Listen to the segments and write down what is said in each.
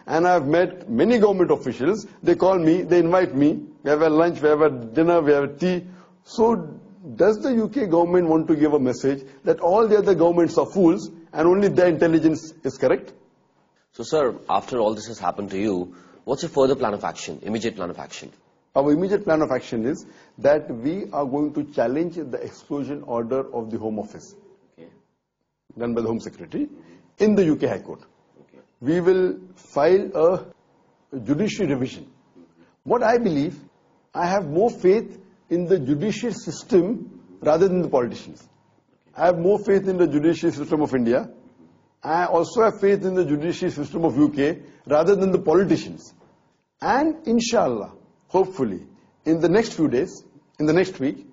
And I've met many government officials. They call me, they invite me. We have a lunch, we have a dinner, we have a tea. So does the UK government want to give a message that all the other governments are fools and only their intelligence is correct? So, sir, after all this has happened to you, what's your further plan of action, immediate plan of action? Our immediate plan of action is that we are going to challenge the exclusion order of the Home Office, done by the Home Secretary, in the UK High Court. We will file a judiciary revision. What I believe, I have more faith in the judicial system rather than the politicians. I have more faith in the judicial system of India. I also have faith in the judicial system of UK rather than the politicians. And inshallah, hopefully, in the next few days, in the next week,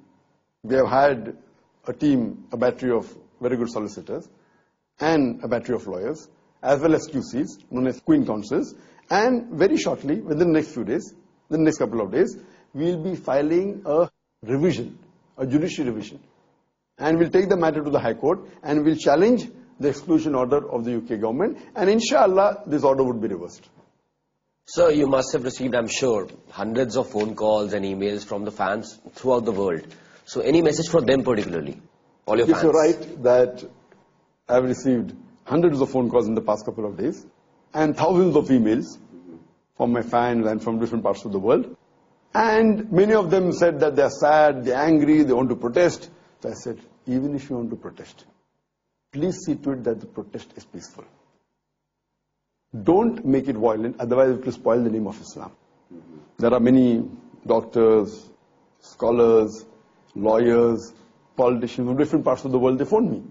we have hired a team, a battery of very good solicitors and a battery of lawyers, as well as QCs, known as Queen Counsels. And very shortly, within the next few days, the next couple of days, we'll be filing a revision, a judiciary revision. And we'll take the matter to the High Court and we'll challenge the exclusion order of the UK government. And inshallah, this order would be reversed. Sir, you must have received, I'm sure, hundreds of phone calls and emails from the fans throughout the world. So any message for them particularly? All your fans? Yes, you're right that I've received hundreds of phone calls in the past couple of days and thousands of emails from my fans and from different parts of the world. And many of them said that they're sad, they're angry, they want to protest. So I said, even if you want to protest, please see to it that the protest is peaceful. Don't make it violent, otherwise it will spoil the name of Islam. There are many doctors, scholars, lawyers, politicians from different parts of the world. They phoned me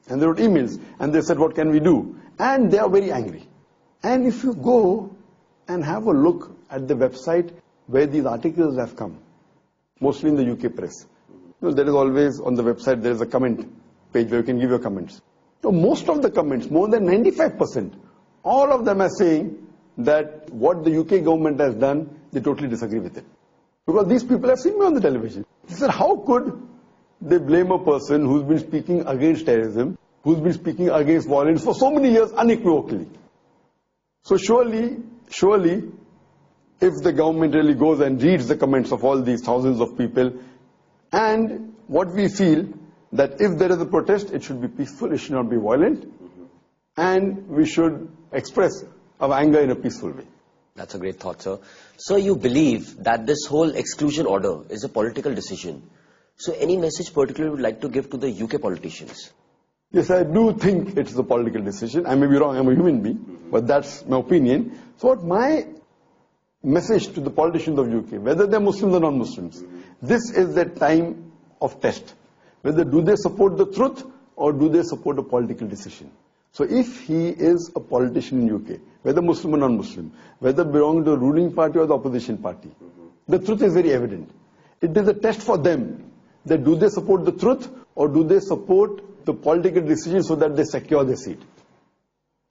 and they wrote emails and they said, what can we do? And they are very angry. And if you go and have a look at the website where these articles have come, mostly in the UK press, there is always on the website, there is a comment page where you can give your comments. So most of the comments, more than 95%, all of them are saying that what the UK government has done, they totally disagree with it. Because these people have seen me on the television. They said, how could they blame a person who's been speaking against terrorism, who's been speaking against violence for so many years unequivocally? So surely, if the government really goes and reads the comments of all these thousands of people, and what we feel, that if there is a protest, it should be peaceful, it should not be violent, and we should express our anger in a peaceful way. That's a great thought, sir. So you believe that this whole exclusion order is a political decision. So any message particularly you would like to give to the UK politicians? Yes, I do think it's a political decision. I may be wrong, I'm a human being, but that's my opinion. So what my message to the politicians of UK, whether they're Muslims or non-Muslims, this is the time of test. Whether do they support the truth or do they support a political decision? So if he is a politician in UK, whether Muslim or non-Muslim, whether belonging to the ruling party or the opposition party, the truth is very evident. It is a test for them that do they support the truth or do they support the political decision so that they secure their seat.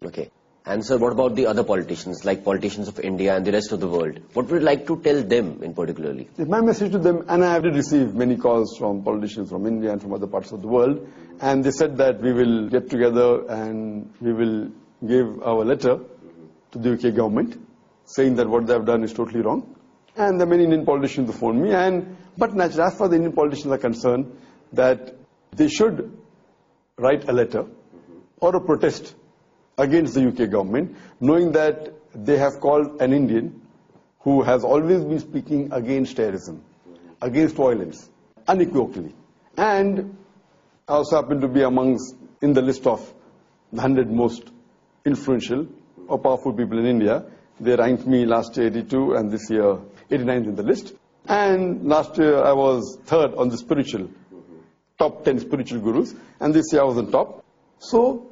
Okay. And sir, what about the other politicians, like politicians of India and the rest of the world? What would you like to tell them in particularly? My message to them, and I have received many calls from politicians from India and from other parts of the world, and they said that we will get together and we will give our letter to the UK government, saying that what they have done is totally wrong. And there are many Indian politicians who phoned me, but naturally, as far as the Indian politicians are concerned, that they should write a letter or a protest against the UK government, knowing that they have called an Indian who has always been speaking against terrorism, against violence, unequivocally. And I also happen to be in the list of the 100 most influential or powerful people in India. They ranked me last year 82 and this year 89th in the list. And last year I was third on the top 10 spiritual gurus, and this year I was on top. So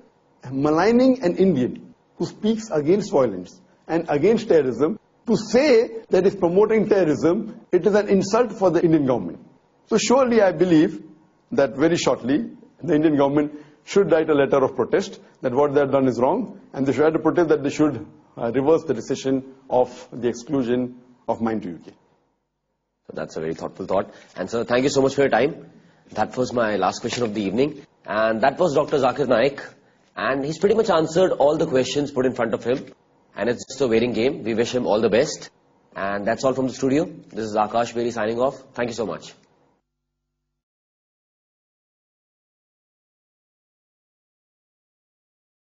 maligning an Indian who speaks against violence and against terrorism, to say that is promoting terrorism, it is an insult for the Indian government. So surely I believe that very shortly the Indian government should write a letter of protest that what they have done is wrong, and they should write a protest that they should reverse the decision of the exclusion of mine to UK. So that's a very thoughtful thought. And sir, thank you so much for your time. That was my last question of the evening. And that was Dr. Zakir Nayak. And he's pretty much answered all the questions put in front of him. and it's just a waiting game. We wish him all the best. And that's all from the studio. This is Akash Beri signing off. Thank you so much.